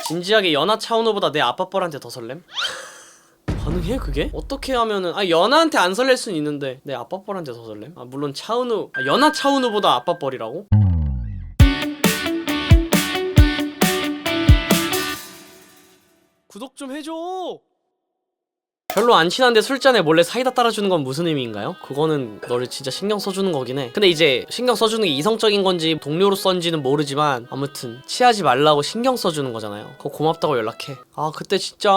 진지하게 연하 차은우보다 내 아빠 뻘한테 더 설렘? 가능해 그게? 어떻게 하면은 연하한테 안 설렐 순 있는데 내 아빠 뻘한테 더 설렘? 물론 차은우 연하 차은우보다 아빠 뻘이라고? 구독 좀 해줘. 별로 안 친한데 술잔에 몰래 사이다 따라주는 건 무슨 의미인가요? 그거는 너를 진짜 신경 써주는 거긴 해. 근데 이제 신경 써주는 게 이성적인 건지 동료로서인지는 모르지만 아무튼 취하지 말라고 신경 써주는 거잖아요. 그거 고맙다고 연락해. 그때 진짜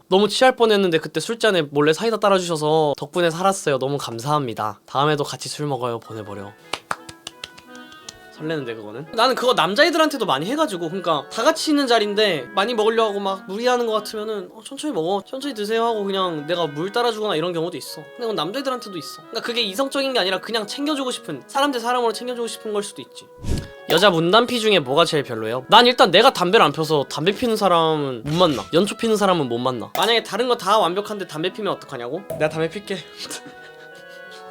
너무 취할 뻔했는데 그때 술잔에 몰래 사이다 따라주셔서 덕분에 살았어요. 너무 감사합니다. 다음에도 같이 술 먹어요. 보내버려. 설레는데 그거는? 나는 그거 남자애들한테도 많이 해가지고, 그러니까 다 같이 있는 자리인데 많이 먹으려고 하고 막 무리하는 것 같으면은 천천히 먹어, 천천히 드세요 하고 그냥 내가 물 따라주거나 이런 경우도 있어. 근데 그건 남자애들한테도 있어. 그러니까 그게 이성적인 게 아니라 그냥 챙겨주고 싶은, 사람 대 사람으로 챙겨주고 싶은 걸 수도 있지. 여자 문단피 중에 뭐가 제일 별로예요? 난 일단 내가 담배를 안 펴서 담배 피는 사람은 못 만나. 연초 피는 사람은 못 만나. 만약에 다른 거 다 완벽한데 담배 피면 어떡하냐고? 내가 담배 필게.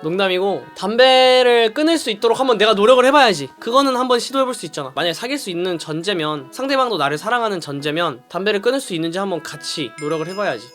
농담이고, 담배를 끊을 수 있도록 한번 내가 노력을 해봐야지. 그거는 한번 시도해볼 수 있잖아. 만약에 사귈 수 있는 전제면, 상대방도 나를 사랑하는 전제면 담배를 끊을 수 있는지 한번 같이 노력을 해봐야지.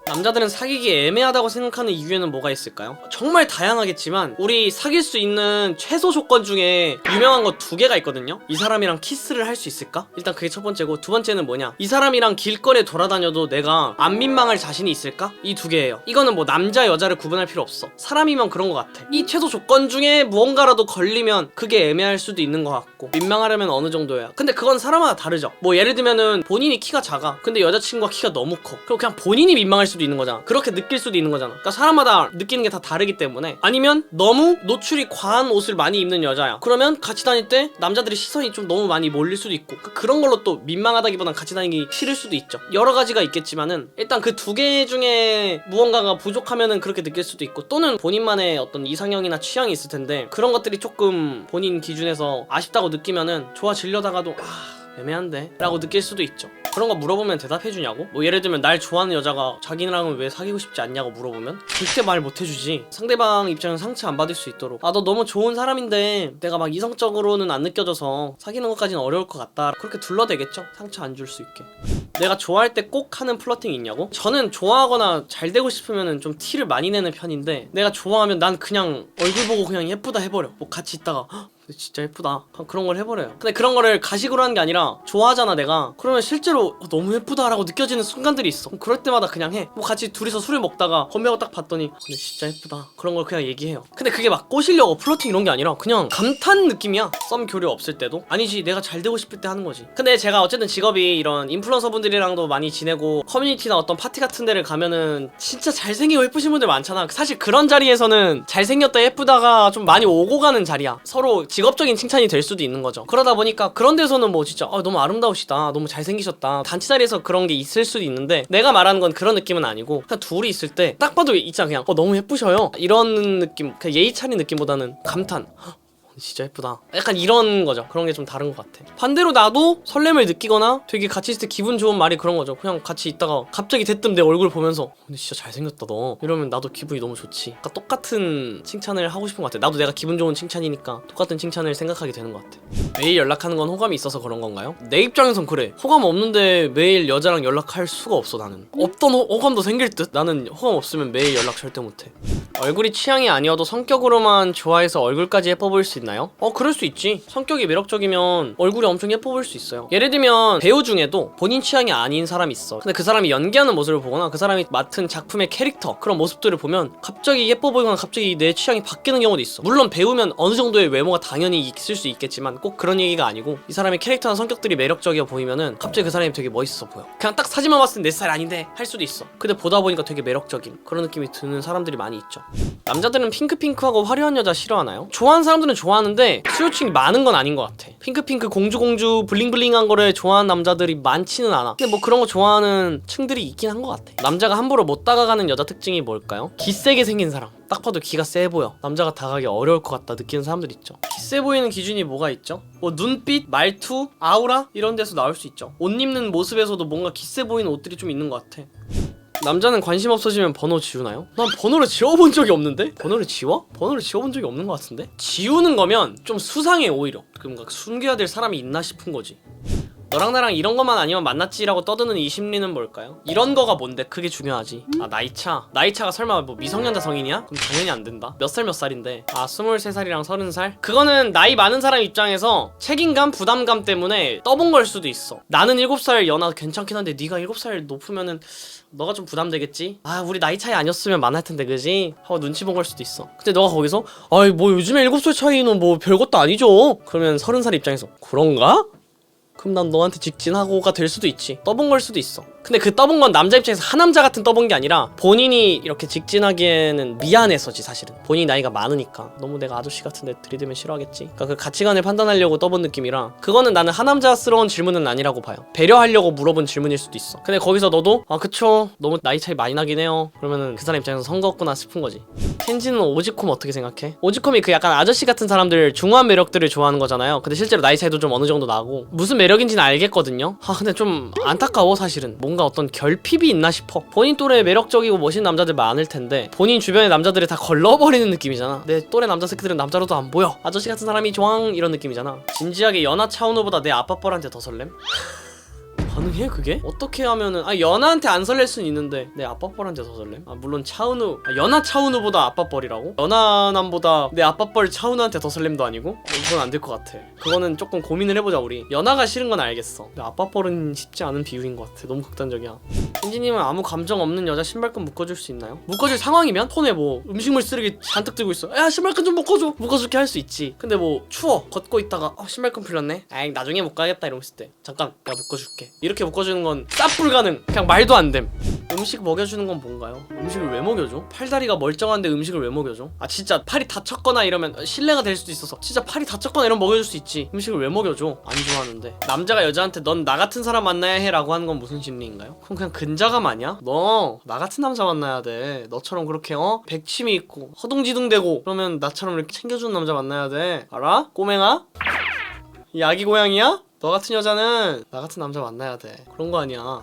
남자들은 사귀기 애매하다고 생각하는 이유에는 뭐가 있을까요? 정말 다양하겠지만 우리 사귈 수 있는 최소 조건 중에 유명한 거 2개가 있거든요? 이 사람이랑 키스를 할 수 있을까? 일단 그게 첫 번째고, 두 번째는 뭐냐? 이 사람이랑 길거리에 돌아다녀도 내가 안 민망할 자신이 있을까? 이 2개예요. 이거는 뭐 남자 여자를 구분할 필요 없어. 사람이면 그런 거 같아. 이 최소 조건 중에 무언가라도 걸리면 그게 애매할 수도 있는 것 같고, 민망하려면 어느 정도야. 근데 그건 사람마다 다르죠. 뭐 예를 들면은 본인이 키가 작아. 근데 여자친구가 키가 너무 커. 그럼 그냥 본인이 민망할 수도 있는 거잖아. 그렇게 느낄 수도 있는 거잖아. 그러니까 사람마다 느끼는 게 다 다르기 때문에. 아니면 너무 노출이 과한 옷을 많이 입는 여자야. 그러면 같이 다닐 때 남자들의 시선이 좀 너무 많이 몰릴 수도 있고, 그런 걸로 또 민망하다기보단 같이 다니기 싫을 수도 있죠. 여러 가지가 있겠지만은 일단 그 2개 중에 무언가가 부족하면은 그렇게 느낄 수도 있고, 또는 본인만의 어떤 이상형이나 취향이 있을 텐데 그런 것들이 조금 본인 기준에서 아쉽다고 느끼면은 좋아지려다가도 애매한데? 라고 느낄 수도 있죠. 그런 거 물어보면 대답해주냐고? 뭐 예를 들면 날 좋아하는 여자가 자기랑은 왜 사귀고 싶지 않냐고 물어보면 절대 말 못해주지. 상대방 입장에서 상처 안 받을 수 있도록 너 너무 좋은 사람인데 내가 막 이성적으로는 안 느껴져서 사귀는 것까지는 어려울 것 같다, 그렇게 둘러대겠죠? 상처 안 줄 수 있게. 내가 좋아할 때 꼭 하는 플러팅이 있냐고? 저는 좋아하거나 잘 되고 싶으면 좀 티를 많이 내는 편인데, 내가 좋아하면 난 그냥 얼굴 보고 그냥 예쁘다 해버려. 뭐 같이 있다가 진짜 예쁘다, 그런 걸 해버려요. 근데 그런 거를 가식으로 하는 게 아니라 좋아하잖아 내가. 그러면 실제로 너무 예쁘다라고 느껴지는 순간들이 있어. 그럴 때마다 그냥 해. 뭐 같이 둘이서 술을 먹다가 건배하고 딱 봤더니 근데 진짜 예쁘다, 그런 걸 그냥 얘기해요. 근데 그게 막 꼬시려고 플러팅 이런 게 아니라 그냥 감탄 느낌이야. 썸 교류 없을 때도. 아니지, 내가 잘 되고 싶을 때 하는 거지. 근데 제가 어쨌든 직업이 이런 인플루언서 분들이랑도 많이 지내고, 커뮤니티나 어떤 파티 같은 데를 가면은 진짜 잘생기고 예쁘신 분들 많잖아. 사실 그런 자리에서는 잘생겼다 예쁘다가 좀 많이 오고 가는 자리야. 서로 직업적인 칭찬이 될 수도 있는 거죠. 그러다 보니까 그런 데서는 뭐 진짜 너무 아름다우시다, 너무 잘생기셨다, 단체 자리에서 그런 게 있을 수도 있는데, 내가 말하는 건 그런 느낌은 아니고 그냥 둘이 있을 때 딱 봐도 있잖아, 그냥 너무 예쁘셔요 이런 느낌. 그냥 예의 차린 느낌보다는 감탄, 진짜 예쁘다, 약간 이런 거죠. 그런 게 좀 다른 것 같아. 반대로 나도 설렘을 느끼거나 되게 같이 있을 때 기분 좋은 말이 그런 거죠. 그냥 같이 있다가 갑자기 대뜸 내 얼굴 보면서 근데 진짜 잘생겼다 너, 이러면 나도 기분이 너무 좋지. 그러니까 똑같은 칭찬을 하고 싶은 것 같아. 나도 내가 기분 좋은 칭찬이니까 똑같은 칭찬을 생각하게 되는 것 같아. 매일 연락하는 건 호감이 있어서 그런 건가요? 내 입장에선 그래. 호감 없는데 매일 여자랑 연락할 수가 없어. 나는 없던 호감도 생길 듯. 나는 호감 없으면 매일 연락 절대 못해. 얼굴이 취향이 아니어도 성격으로만 좋아해서 얼굴까지 예뻐 보일 수 있나요? 그럴 수 있지. 성격이 매력적이면 얼굴이 엄청 예뻐 보일 수 있어요. 예를 들면 배우 중에도 본인 취향이 아닌 사람이 있어. 근데 그 사람이 연기하는 모습을 보거나 그 사람이 맡은 작품의 캐릭터, 그런 모습들을 보면 갑자기 예뻐 보이거나 갑자기 내 취향이 바뀌는 경우도 있어. 물론 배우면 어느 정도의 외모가 당연히 있을 수 있겠지만 꼭 그런 얘기가 아니고, 이 사람의 캐릭터나 성격들이 매력적이어 보이면은 갑자기 그 사람이 되게 멋있어 보여. 그냥 딱 사진만 봤을 때 내 스타일 아닌데 할 수도 있어. 근데 보다 보니까 되게 매력적인 그런 느낌이 드는 사람들이 많이 있죠. 남자들은 핑크핑크하고 화려한 여자 싫어하나요? 좋아하는 사람들은 좋아하는데 수요층이 많은 건 아닌 것 같아. 핑크핑크 공주 블링블링한 거를 좋아하는 남자들이 많지는 않아. 근데 뭐 그런 거 좋아하는 층들이 있긴 한 것 같아. 남자가 함부로 못 다가가는 여자 특징이 뭘까요? 기세게 생긴 사람. 딱 봐도 기가 세 보여. 남자가 다가가기 어려울 것 같다 느끼는 사람들 있죠. 기세 보이는 기준이 뭐가 있죠? 뭐 눈빛, 말투, 아우라 이런 데서 나올 수 있죠. 옷 입는 모습에서도 뭔가 기세 보이는 옷들이 좀 있는 것 같아. 남자는 관심 없어지면 번호 지우나요? 난 번호를 지워본 적이 없는데? 번호를 지워? 번호를 지워본 적이 없는 것 같은데? 지우는 거면 좀 수상해 오히려. 그럼 숨겨야 될 사람이 있나 싶은 거지. 너랑 나랑 이런 것만 아니면 만났지라고 떠드는 이 심리는 뭘까요? 이런 거가 뭔데 그게 중요하지. 아 나이차가 설마 뭐 미성년자 성인이야? 그럼 당연히 안 된다. 몇 살 몇 살인데? 아 23살이랑 30살? 그거는 나이 많은 사람 입장에서 책임감 부담감 때문에 떠본 걸 수도 있어. 나는 7살 연하 괜찮긴 한데 네가 7살 높으면은 너가 좀 부담되겠지? 아 우리 나이 차이 아니었으면 만날 텐데 그지? 하고 눈치 본 걸 수도 있어. 근데 너가 거기서 아이 뭐 요즘에 7살 차이는 뭐 별것도 아니죠? 그러면 30살 입장에서 그런가? 그럼 난 너한테 직진하고가 될 수도 있지. 떠본 걸 수도 있어. 근데 그 떠본 건 남자 입장에서 하남자 같은 떠본 게 아니라 본인이 이렇게 직진하기에는 미안해서지 사실은. 본인이 나이가 많으니까 너무 내가 아저씨 같은데 들이대면 싫어하겠지. 그러니까 그 가치관을 판단하려고 떠본 느낌이라 그거는 나는 하남자스러운 질문은 아니라고 봐요. 배려하려고 물어본 질문일 수도 있어. 근데 거기서 너도 아 그쵸 너무 나이 차이 많이 나긴 해요. 그러면은 그 사람 입장에서 성겁구나 싶은 거지. 켄지는 오지콤 어떻게 생각해? 오지콤이 그 약간 아저씨 같은 사람들 중후한 매력들을 좋아하는 거잖아요. 근데 실제로 나이 차이도 좀 어느 정도 나고 무슨 매력인지는 알겠거든요. 아 근데 좀 안타까워 사실은. 뭔가 어떤 결핍이 있나 싶어. 본인 또래 매력적이고 멋있는 남자들 많을 텐데 본인 주변의 남자들을 다 걸러버리는 느낌이잖아. 내 또래 남자 새끼들은 남자로도 안 보여. 아저씨 같은 사람이 좋아 이런 느낌이잖아. 진지하게 연하 차은우보다 내 아빠 뻘한테 더 설렘? 가능해 그게? 어떻게 하면은 아 연하한테 안 설렐 순 있는데 내 아빠 뻘한테 더 설렘? 아 물론 차은우 연하 차은우보다 아빠 뻘이라고? 연하남보다 내 아빠 뻘 차은우한테 더 설렘도 아니고? 그건 안 될 것 같아. 그거는 조금 고민을 해보자 우리. 연하가 싫은 건 알겠어. 근데 아빠 뻘은 쉽지 않은 비율인 것 같아. 너무 극단적이야. 켄지님은 아무 감정 없는 여자 신발끈 묶어줄 수 있나요? 묶어줄 상황이면? 폰에 뭐 음식물 쓰레기 잔뜩 들고 있어. 야 신발끈 좀 묶어줘. 묶어줄게 할 수 있지. 근데 뭐 추워 걷고 있다가 신발끈 풀렸네. 아이 나중에 묶어야겠다 이러고 있을 때 잠깐 내가 묶어줄게. 이렇게 묶어주는 건 쌉 불가능. 그냥 말도 안 됨. 음식 먹여주는 건 뭔가요? 음식을 왜 먹여줘? 팔다리가 멀쩡한데 음식을 왜 먹여줘? 아 진짜 팔이 다쳤거나 이러면 신뢰가 될 수도 있어서 진짜 팔이 다쳤거나 이러면 먹여줄 수 있지. 음식을 왜 먹여줘? 안 좋아하는데. 남자가 여자한테 넌 나 같은 사람 만나야 해 라고 하는 건 무슨 심리인가요? 그럼 그냥 근자감 아니야? 너 나 같은 남자 만나야 돼. 너처럼 그렇게 백치미 있고 허둥지둥대고 그러면 나처럼 이렇게 챙겨주는 남자 만나야 돼. 알아? 꼬맹아? 이 아기 고양이야? 너 같은 여자는 나 같은 남자 만나야 돼. 그런 거 아니야.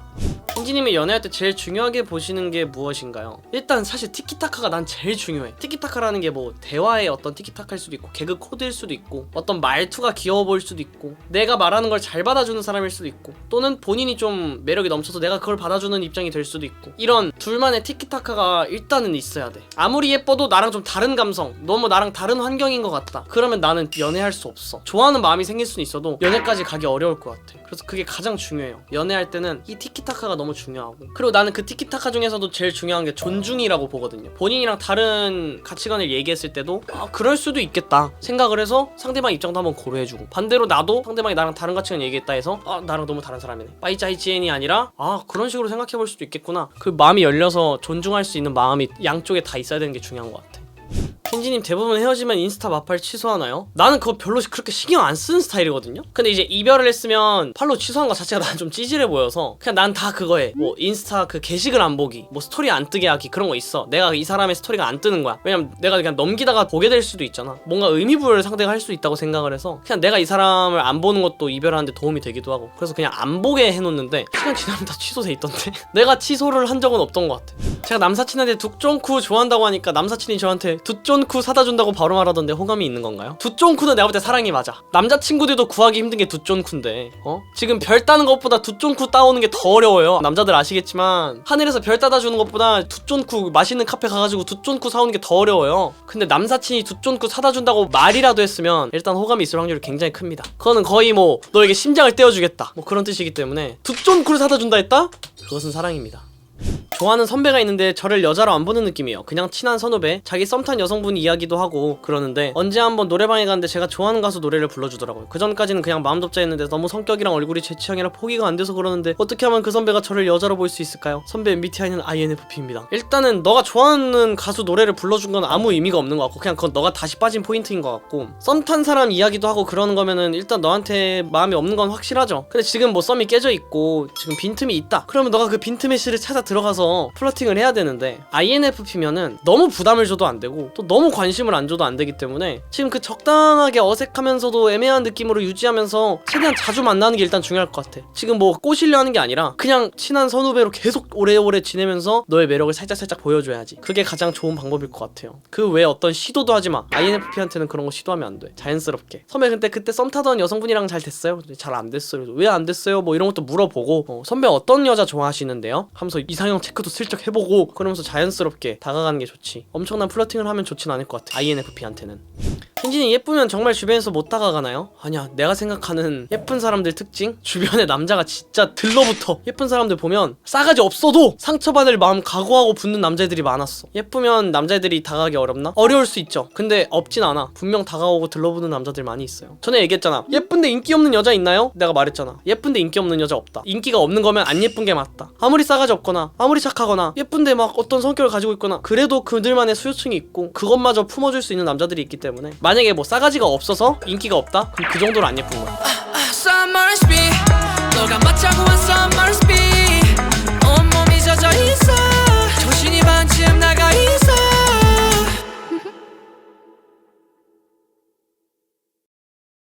켄지님이 연애할 때 제일 중요하게 보시는 게 무엇인가요? 일단 사실 티키타카가 난 제일 중요해. 티키타카라는 게 뭐 대화의 어떤 티키타카일 수도 있고 개그 코드일 수도 있고 어떤 말투가 귀여워 보일 수도 있고 내가 말하는 걸 잘 받아주는 사람일 수도 있고 또는 본인이 좀 매력이 넘쳐서 내가 그걸 받아주는 입장이 될 수도 있고 이런 둘만의 티키타카가 일단은 있어야 돼. 아무리 예뻐도 나랑 좀 다른 감성 너무 나랑 다른 환경인 것 같다. 그러면 나는 연애할 수 없어. 좋아하는 마음이 생길 수는 있어도 연애까지 가기 어려울 것 같아. 그래서 그게 가장 중요해요. 연애할 때는 이 티키타카가 너무 중요하고 그리고 나는 그 티키타카 중에서도 제일 중요한 게 존중이라고 보거든요. 본인이랑 다른 가치관을 얘기했을 때도 그럴 수도 있겠다 생각을 해서 상대방 입장도 한번 고려해주고 반대로 나도 상대방이 나랑 다른 가치관 얘기했다 해서 나랑 너무 다른 사람이네 빠이짜이찌엔이 아니라 그런 식으로 생각해볼 수도 있겠구나. 그 마음이 열려서 존중할 수 있는 마음이 양쪽에 다 있어야 되는 게 중요한 것 같아. 켄지님 대부분 헤어지면 인스타 마팔 취소하나요? 나는 그거 별로 그렇게 신경 안 쓰는 스타일이거든요? 근데 이제 이별을 했으면 팔로우 취소한 거 자체가 난 좀 찌질해 보여서 그냥 난 다 그거 해. 뭐 인스타 그 게시글 안 보기 뭐 스토리 안 뜨게 하기 그런 거 있어. 내가 이 사람의 스토리가 안 뜨는 거야. 왜냐면 내가 그냥 넘기다가 보게 될 수도 있잖아. 뭔가 의미부여를 상대가 할 수 있다고 생각을 해서 그냥 내가 이 사람을 안 보는 것도 이별하는데 도움이 되기도 하고 그래서 그냥 안 보게 해놓는데 시간 지나면 다 취소돼 있던데 내가 취소를 한 적은 없던 것 같아. 제가 남사친한테 둑쫀쿠 좋아한다고 하니까 남사친이 저한테 둑쫀쿠 사다 준다고 바로 말하던데 호감이 있는 건가요? 둑쫀쿠는 내가 볼 때 사랑이 맞아. 남자친구들도 구하기 힘든 게 둑쫀쿠인데 지금 별 따는 것보다 둑쫀쿠 따오는 게 더 어려워요. 남자들 아시겠지만 하늘에서 별 따다 주는 것보다 둑쫀쿠 맛있는 카페 가가지고 둑쫀쿠 사오는 게 더 어려워요. 근데 남사친이 둑쫀쿠 사다 준다고 말이라도 했으면 일단 호감이 있을 확률이 굉장히 큽니다. 그거는 거의 뭐 너에게 심장을 떼어주겠다 뭐 그런 뜻이기 때문에 둑쫀쿠를 사다 준다 했다? 그것은 사랑입니다. 좋아하는 선배가 있는데 저를 여자로 안 보는 느낌이에요. 그냥 친한 선후배, 자기 썸탄 여성분 이야기도 하고 그러는데 언제 한번 노래방에 갔는데 제가 좋아하는 가수 노래를 불러주더라고요. 그 전까지는 그냥 마음덥자 했는데 너무 성격이랑 얼굴이 제 취향이라 포기가 안 돼서 그러는데 어떻게 하면 그 선배가 저를 여자로 볼 수 있을까요? 선배 MBTI는 INFP입니다. 일단은 너가 좋아하는 가수 노래를 불러준 건 아무 의미가 없는 것 같고 그냥 그건 너가 다시 빠진 포인트인 것 같고 썸탄 사람 이야기도 하고 그러는 거면은 일단 너한테 마음이 없는 건 확실하죠. 근데 지금 뭐 썸이 깨져 있고 지금 빈틈이 있다. 그러면 너가 그 빈틈의 씨를 찾아 들어가서 하면서 플러팅을 해야 되는데 INFP면은 너무 부담을 줘도 안 되고 또 너무 관심을 안 줘도 안 되기 때문에 지금 그 적당하게 어색하면서도 애매한 느낌으로 유지하면서 최대한 자주 만나는 게 일단 중요할 것 같아. 지금 뭐 꼬시려 하는 게 아니라 그냥 친한 선후배로 계속 오래오래 지내면서 너의 매력을 살짝살짝 보여줘야지. 그게 가장 좋은 방법일 것 같아요. 그 외에 어떤 시도도 하지마. INFP한테는 그런 거 시도하면 안 돼. 자연스럽게 선배 근데 그때 썸 타던 여성분이랑 잘 됐어요? 잘 안 됐어요. 왜 안 됐어요? 뭐 이런 것도 물어보고 선배 어떤 여자 좋아하시는데요? 하면서 이상형 체크도 슬쩍 해보고 그러면서 자연스럽게 다가가는 게 좋지. 엄청난 플러팅을 하면 좋진 않을 것 같아. INFP한테는. 흰진이 예쁘면 정말 주변에서 못 다가가나요? 아니야, 내가 생각하는 예쁜 사람들 특징? 주변에 남자가 진짜 들러붙어. 예쁜 사람들 보면 싸가지 없어도 상처받을 마음 각오하고 붙는 남자애들이 많았어. 예쁘면 남자애들이 다가가기 어렵나? 어려울 수 있죠. 근데 없진 않아. 분명 다가오고 들러붙는 남자들 많이 있어요. 전에 얘기했잖아. 예쁜데 인기 없는 여자 있나요? 내가 말했잖아. 예쁜데 인기 없는 여자 없다. 인기가 없는 거면 안 예쁜 게 맞다. 아무리 싸가지 없거나 아무리 착하거나 예쁜데 막 어떤 성격을 가지고 있거나 그래도 그들만의 수요층이 있고 그것마저 품어줄 수 있는 남자들이 있기 때문에 만약에 뭐 싸가지가 없어서 인기가 없다? 그럼 그 정도로 안 예쁜 거야. Summer speed 너가 맞자고 한 summer speed